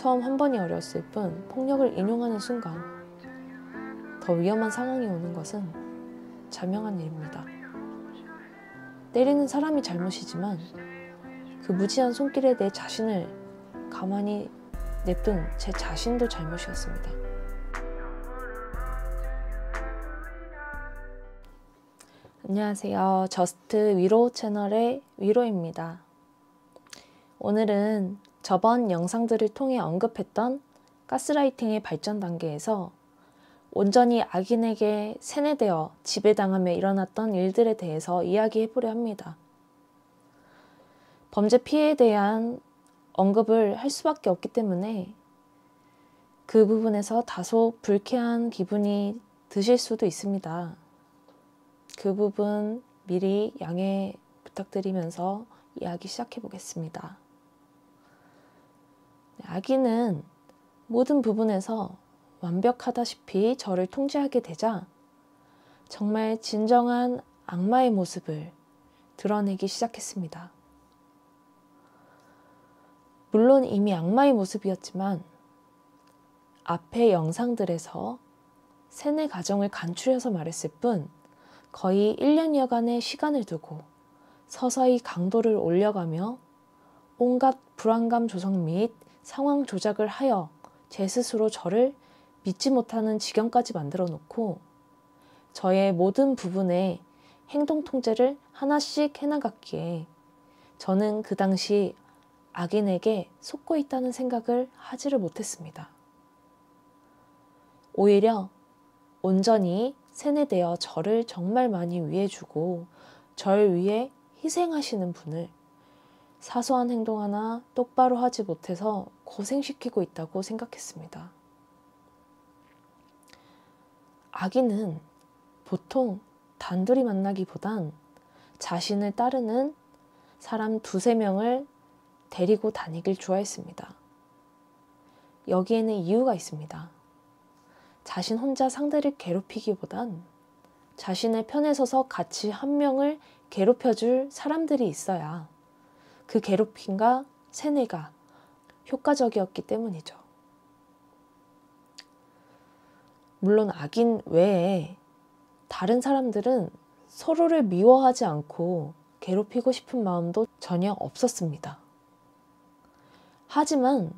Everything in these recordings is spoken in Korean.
처음 한 번이 어려웠을 뿐 폭력을 인용하는 순간 더 위험한 상황이 오는 것은 자명한 일입니다. 때리는 사람이 잘못이지만 그 무지한 손길에 내 자신을 가만히 냅둔 제 자신도 잘못이었습니다. 안녕하세요. 저스트 위로 채널의 위로입니다. 오늘은 저번 영상들을 통해 언급했던 가스라이팅의 발전 단계에서 온전히 악인에게 세뇌되어 지배당하며 일어났던 일들에 대해서 이야기해보려 합니다. 범죄 피해에 대한 언급을 할 수밖에 없기 때문에 그 부분에서 다소 불쾌한 기분이 드실 수도 있습니다. 그 부분 미리 양해 부탁드리면서 이야기 시작해 보겠습니다. 악인은 모든 부분에서 완벽하다시피 저를 통제하게 되자 정말 진정한 악마의 모습을 드러내기 시작했습니다. 물론 이미 악마의 모습이었지만 앞의 영상들에서 세뇌 과정을 간추려서 말했을 뿐 거의 1년여간의 시간을 두고 서서히 강도를 올려가며 온갖 불안감 조성 및 상황 조작을 하여 제 스스로 저를 믿지 못하는 지경까지 만들어 놓고 저의 모든 부분에 행동 통제를 하나씩 해나갔기에 저는 그 당시 악인에게 속고 있다는 생각을 하지를 못했습니다. 오히려 온전히 세뇌되어 저를 정말 많이 위해주고 절 위해 희생하시는 분을 사소한 행동 하나 똑바로 하지 못해서 고생시키고 있다고 생각했습니다. 악인은 보통 단둘이 만나기보단 자신을 따르는 사람 2~3명을 데리고 다니길 좋아했습니다. 여기에는 이유가 있습니다. 자신 혼자 상대를 괴롭히기보단 자신의 편에 서서 같이 한 명을 괴롭혀줄 사람들이 있어야 그 괴롭힘과 세뇌가 효과적이었기 때문이죠. 물론 악인 외에 다른 사람들은 서로를 미워하지 않고 괴롭히고 싶은 마음도 전혀 없었습니다. 하지만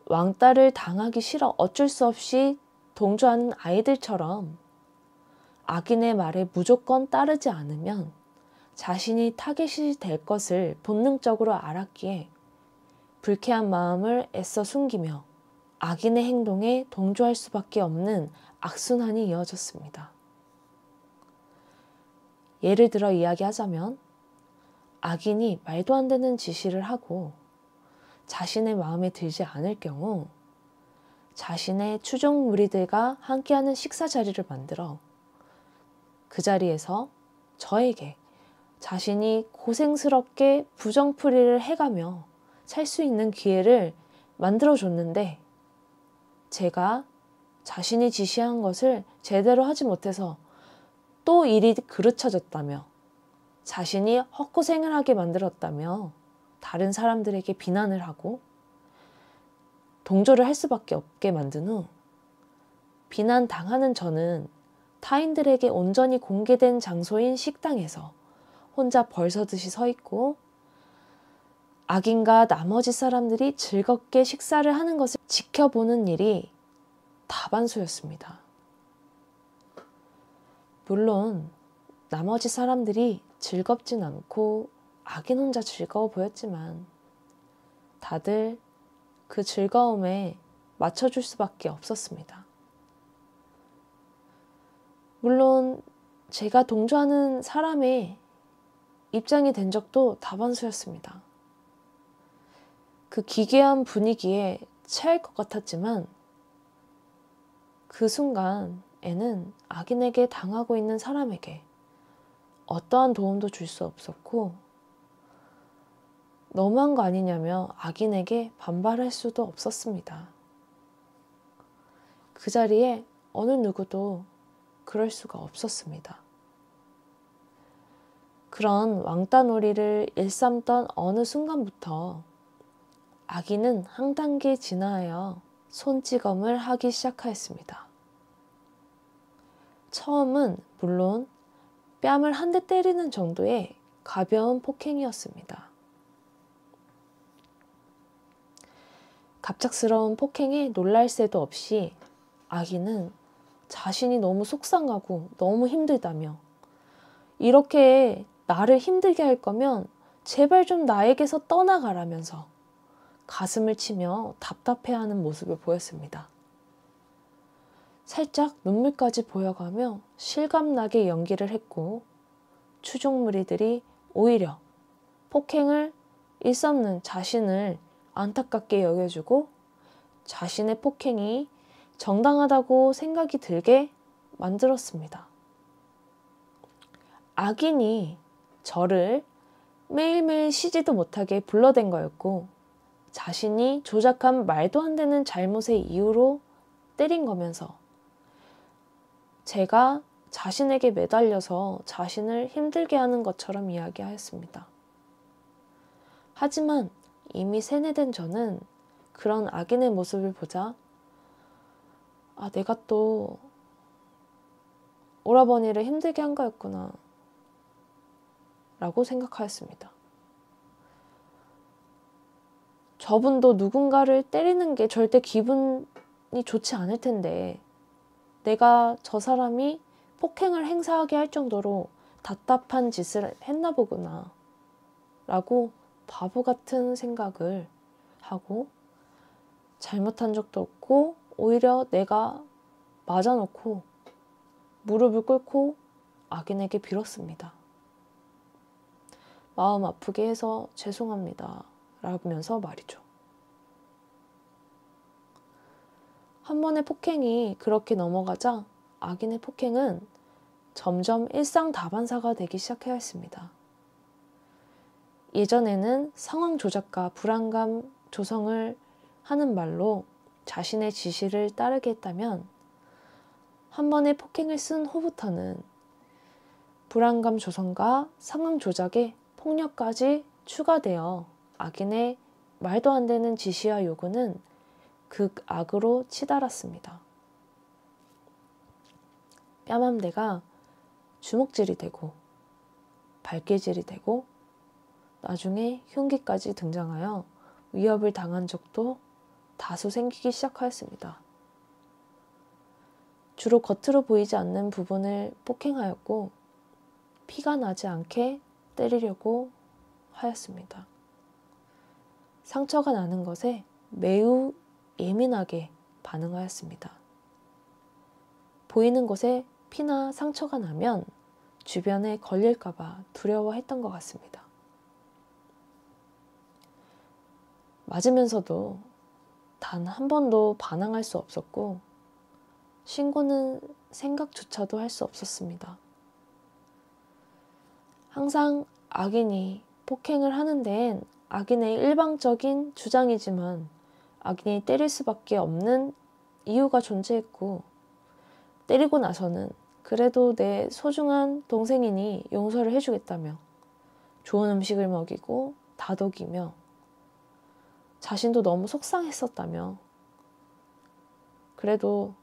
왕따를 당하기 싫어 어쩔 수 없이 동조하는 아이들처럼 악인의 말에 무조건 따르지 않으면 자신이 타겟이 될 것을 본능적으로 알았기에 불쾌한 마음을 애써 숨기며 악인의 행동에 동조할 수밖에 없는 악순환이 이어졌습니다. 예를 들어 이야기하자면 악인이 말도 안 되는 지시를 하고 자신의 마음에 들지 않을 경우 자신의 추종 무리들과 함께하는 식사 자리를 만들어 그 자리에서 저에게 자신이 고생스럽게 부정풀이를 해가며 살 수 있는 기회를 만들어줬는데 제가 자신이 지시한 것을 제대로 하지 못해서 또 일이 그르쳐졌다며 자신이 헛고생을 하게 만들었다며 다른 사람들에게 비난을 하고 동조를 할 수밖에 없게 만든 후 비난당하는 저는 타인들에게 온전히 공개된 장소인 식당에서 혼자 벌서듯이 서 있고 악인과 나머지 사람들이 즐겁게 식사를 하는 것을 지켜보는 일이 다반수였습니다. 물론 나머지 사람들이 즐겁진 않고 악인 혼자 즐거워 보였지만 다들 그 즐거움에 맞춰줄 수밖에 없었습니다. 물론 제가 동조하는 사람의 입장이 된 적도 다반수였습니다. 그 기괴한 분위기에 체할 것 같았지만 그 순간에는 악인에게 당하고 있는 사람에게 어떠한 도움도 줄 수 없었고 너무한 거 아니냐며 악인에게 반발할 수도 없었습니다. 그 자리에 어느 누구도 그럴 수가 없었습니다. 그런 왕따놀이를 일삼던 어느 순간부터 아기는 한 단계 진화하여 손찌검을 하기 시작하였습니다. 처음은 물론 뺨을 한 대 때리는 정도의 가벼운 폭행이었습니다. 갑작스러운 폭행에 놀랄 새도 없이 아기는 자신이 너무 속상하고 너무 힘들다며 이렇게 나를 힘들게 할 거면 제발 좀 나에게서 떠나가라면서 가슴을 치며 답답해하는 모습을 보였습니다. 살짝 눈물까지 보여가며 실감나게 연기를 했고 추종 무리들이 오히려 폭행을 일삼는 자신을 안타깝게 여겨주고 자신의 폭행이 정당하다고 생각이 들게 만들었습니다. 악인이 저를 매일매일 쉬지도 못하게 불러댄 거였고 자신이 조작한 말도 안 되는 잘못의 이유로 때린 거면서 제가 자신에게 매달려서 자신을 힘들게 하는 것처럼 이야기하였습니다. 하지만 이미 세뇌된 저는 그런 악인의 모습을 보자 내가 또 오라버니를 힘들게 한 거였구나 라고 생각하였습니다. 저분도 누군가를 때리는 게 절대 기분이 좋지 않을 텐데 내가 저 사람이 폭행을 행사하게 할 정도로 답답한 짓을 했나 보구나 라고 바보 같은 생각을 하고 잘못한 적도 없고 오히려 내가 맞아놓고 무릎을 꿇고 악인에게 빌었습니다. 마음 아프게 해서 죄송합니다 라면서 말이죠. 한 번의 폭행이 그렇게 넘어가자 악인의 폭행은 점점 일상다반사가 되기 시작하였습니다. 예전에는 상황 조작과 불안감 조성을 하는 말로 자신의 지시를 따르게 했다면 한 번의 폭행을 쓴 후부터는 불안감 조성과 상황 조작에 폭력까지 추가되어 악인의 말도 안 되는 지시와 요구는 극악으로 치달았습니다. 뺨 한 대가 주먹질이 되고 발길질이 되고 나중에 흉기까지 등장하여 위협을 당한 적도 다수 생기기 시작하였습니다. 주로 겉으로 보이지 않는 부분을 폭행하였고 피가 나지 않게 때리려고 하였습니다. 상처가 나는 것에 매우 예민하게 반응하였습니다. 보이는 곳에 피나 상처가 나면 주변에 걸릴까봐 두려워했던 것 같습니다. 맞으면서도 단 한 번도 반항할 수 없었고 신고는 생각조차도 할 수 없었습니다. 항상 악인이 폭행을 하는 데엔 악인의 일방적인 주장이지만 악인이 때릴 수밖에 없는 이유가 존재했고 때리고 나서는 그래도 내 소중한 동생이니 용서를 해주겠다며 좋은 음식을 먹이고 다독이며 자신도 너무 속상했었다며 그래도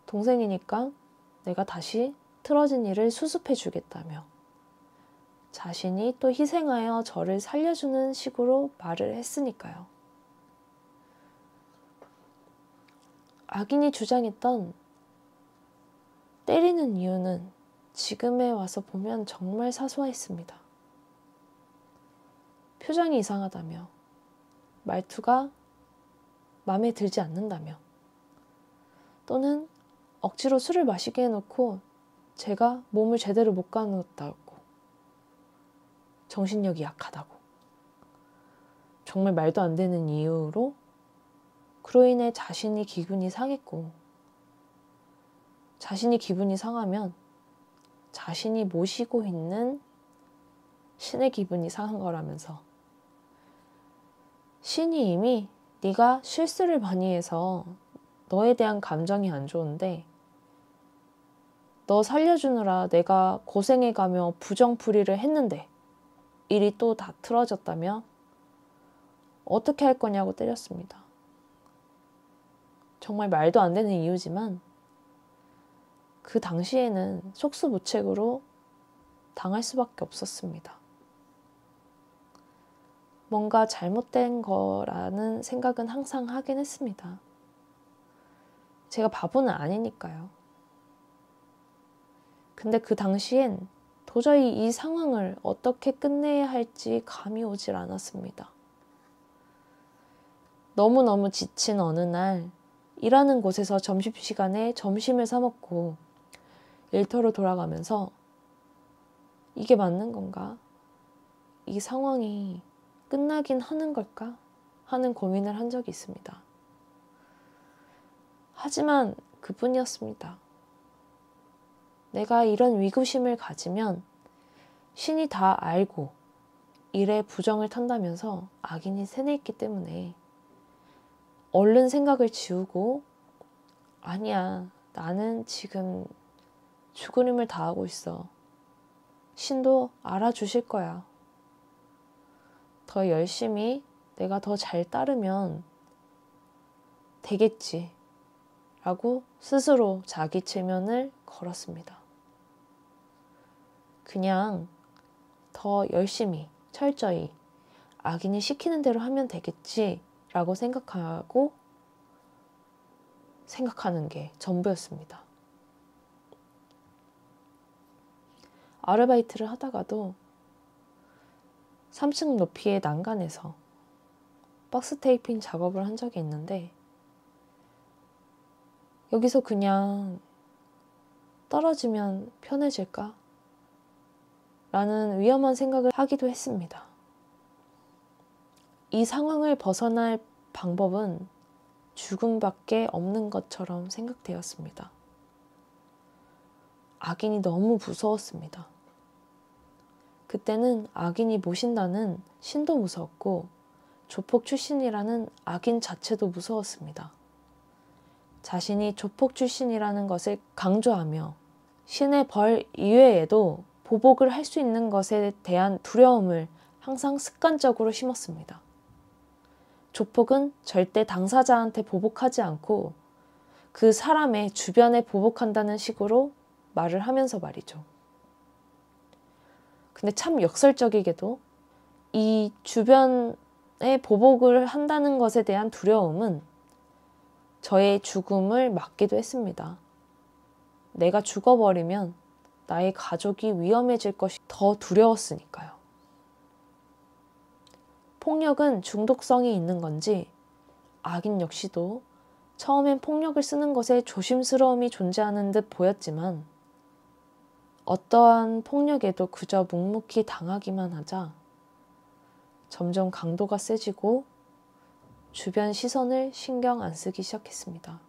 동생이니까 내가 다시 틀어진 일을 수습해 주겠다며 자신이 또 희생하여 저를 살려주는 식으로 말을 했으니까요. 악인이 주장했던 때리는 이유는 지금에 와서 보면 정말 사소했습니다. 표정이 이상하다며 말투가 마음에 들지 않는다며 또는 억지로 술을 마시게 해놓고 제가 몸을 제대로 못 가누었다고 정신력이 약하다고 정말 말도 안 되는 이유로 그로 인해 자신이 기분이 상했고 자신이 기분이 상하면 자신이 모시고 있는 신의 기분이 상한 거라면서 신이 이미 네가 실수를 많이 해서 너에 대한 감정이 안 좋은데 너 살려주느라 내가 고생해가며 부정풀이를 했는데 일이 또 다 틀어졌다며 어떻게 할 거냐고 때렸습니다. 정말 말도 안 되는 이유지만 그 당시에는 속수무책으로 당할 수밖에 없었습니다. 뭔가 잘못된 거라는 생각은 항상 하긴 했습니다. 제가 바보는 아니니까요. 근데 그 당시엔 도저히 이 상황을 어떻게 끝내야 할지 감이 오질 않았습니다. 너무너무 지친 어느 날 일하는 곳에서 점심시간에 점심을 사 먹고 일터로 돌아가면서 이게 맞는 건가? 이 상황이 끝나긴 하는 걸까? 하는 고민을 한 적이 있습니다. 하지만 그뿐이었습니다. 내가 이런 위구심을 가지면 신이 다 알고 일에 부정을 탄다면서 악인이 세뇌했기 때문에 얼른 생각을 지우고 아니야, 나는 지금 죽을 힘을 다하고 있어. 신도 알아주실 거야. 더 열심히 내가 더 잘 따르면 되겠지. 라고 스스로 자기 체면을 걸었습니다. 그냥 더 열심히, 철저히 악인이 시키는 대로 하면 되겠지. 라고 생각하는 게 전부였습니다. 아르바이트를 하다가도 3층 높이의 난간에서 박스 테이핑 작업을 한 적이 있는데 여기서 그냥 떨어지면 편해질까? 라는 위험한 생각을 하기도 했습니다. 이 상황을 벗어날 방법은 죽음밖에 없는 것처럼 생각되었습니다. 악인이 너무 무서웠습니다. 그때는 악인이 모신다는 신도 무서웠고 조폭 출신이라는 악인 자체도 무서웠습니다. 자신이 조폭 출신이라는 것을 강조하며 신의 벌 이외에도 보복을 할 수 있는 것에 대한 두려움을 항상 습관적으로 심었습니다. 조폭은 절대 당사자한테 보복하지 않고 그 사람의 주변에 보복한다는 식으로 말을 하면서 말이죠. 근데 참 역설적이게도 이 주변에 보복을 한다는 것에 대한 두려움은 저의 죽음을 막기도 했습니다. 내가 죽어버리면 나의 가족이 위험해질 것이 더 두려웠으니까요. 폭력은 중독성이 있는 건지 악인 역시도 처음엔 폭력을 쓰는 것에 조심스러움이 존재하는 듯 보였지만 어떠한 폭력에도 그저 묵묵히 당하기만 하자 점점 강도가 세지고 주변 시선을 신경 안 쓰기 시작했습니다.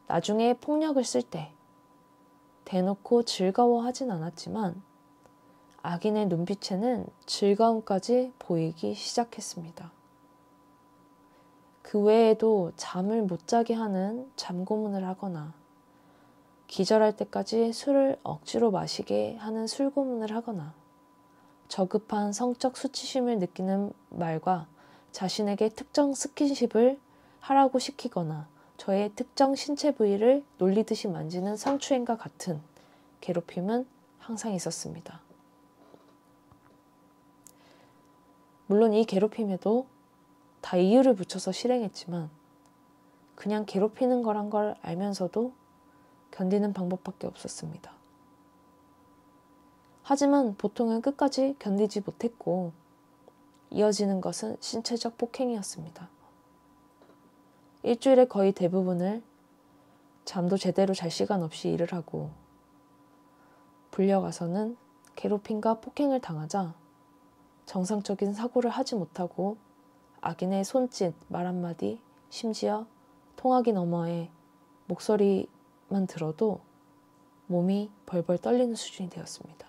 나중에 폭력을 쓸 때 대놓고 즐거워하진 않았지만 악인의 눈빛에는 즐거움까지 보이기 시작했습니다. 그 외에도 잠을 못 자게 하는 잠고문을 하거나 기절할 때까지 술을 억지로 마시게 하는 술고문을 하거나 저급한 성적 수치심을 느끼는 말과 자신에게 특정 스킨십을 하라고 시키거나 저의 특정 신체 부위를 놀리듯이 만지는 성추행과 같은 괴롭힘은 항상 있었습니다. 물론 이 괴롭힘에도 다 이유를 붙여서 실행했지만 그냥 괴롭히는 거란 걸 알면서도 견디는 방법밖에 없었습니다. 하지만 보통은 끝까지 견디지 못했고 이어지는 것은 신체적 폭행이었습니다. 일주일의 거의 대부분을 잠도 제대로 잘 시간 없이 일을 하고 불려가서는 괴롭힘과 폭행을 당하자 정상적인 사고를 하지 못하고 악인의 손짓, 말 한마디, 심지어 통화기 너머의 목소리만 들어도 몸이 벌벌 떨리는 수준이 되었습니다.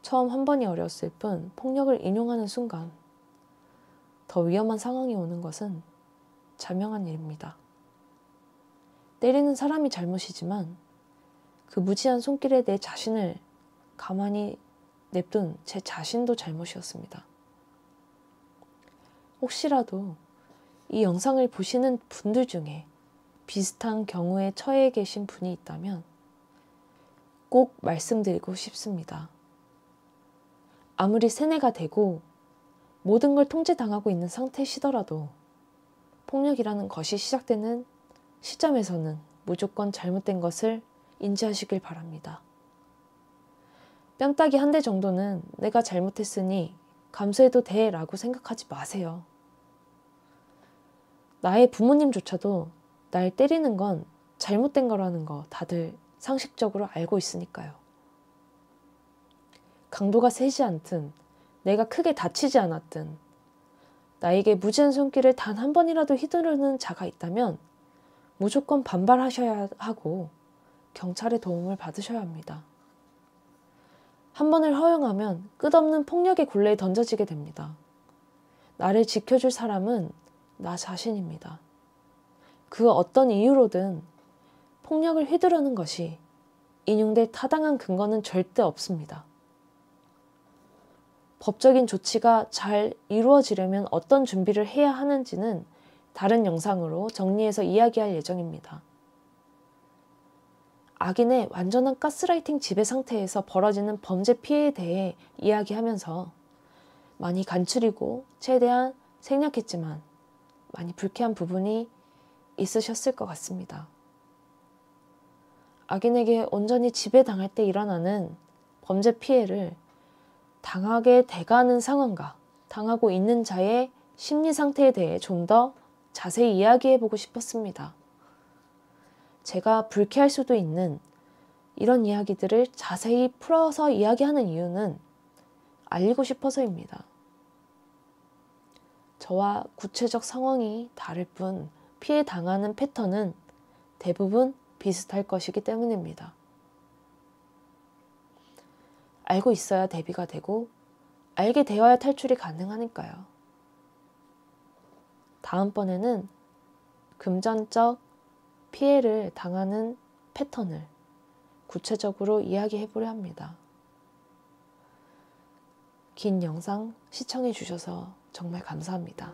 처음 한 번이 어려웠을 뿐 폭력을 인용하는 순간 더 위험한 상황이 오는 것은 자명한 일입니다. 때리는 사람이 잘못이지만 그 무지한 손길에 내 자신을 가만히 냅둔 제 자신도 잘못이었습니다. 혹시라도 이 영상을 보시는 분들 중에 비슷한 경우에 처해 계신 분이 있다면 꼭 말씀드리고 싶습니다. 아무리 세뇌가 되고 모든 걸 통제당하고 있는 상태시더라도 폭력이라는 것이 시작되는 시점에서는 무조건 잘못된 것을 인지하시길 바랍니다. 뺨따기 한 대 정도는 내가 잘못했으니 감수해도 돼 라고 생각하지 마세요. 나의 부모님조차도 날 때리는 건 잘못된 거라는 거 다들 상식적으로 알고 있으니까요. 강도가 세지 않든 내가 크게 다치지 않았든 나에게 무지한 손길을 단 한 번이라도 휘두르는 자가 있다면 무조건 반발하셔야 하고 경찰의 도움을 받으셔야 합니다. 한 번을 허용하면 끝없는 폭력의 굴레에 던져지게 됩니다. 나를 지켜줄 사람은 나 자신입니다. 그 어떤 이유로든 폭력을 휘두르는 것이 인용될 타당한 근거는 절대 없습니다. 법적인 조치가 잘 이루어지려면 어떤 준비를 해야 하는지는 다른 영상으로 정리해서 이야기할 예정입니다. 악인의 완전한 가스라이팅 지배 상태에서 벌어지는 범죄 피해에 대해 이야기하면서 많이 간추리고 최대한 생략했지만 많이 불쾌한 부분이 있으셨을 것 같습니다. 악인에게 온전히 지배당할 때 일어나는 범죄 피해를 당하게 돼가는 상황과 당하고 있는 자의 심리 상태에 대해 좀 더 자세히 이야기해보고 싶었습니다. 제가 불쾌할 수도 있는 이런 이야기들을 자세히 풀어서 이야기하는 이유는 알리고 싶어서입니다. 저와 구체적 상황이 다를 뿐 피해 당하는 패턴은 대부분 비슷할 것이기 때문입니다. 알고 있어야 대비가 되고 알게 되어야 탈출이 가능하니까요. 다음번에는 금전적 피해를 당하는 패턴을 구체적으로 이야기해보려 합니다. 긴 영상 시청해 주셔서 정말 감사합니다.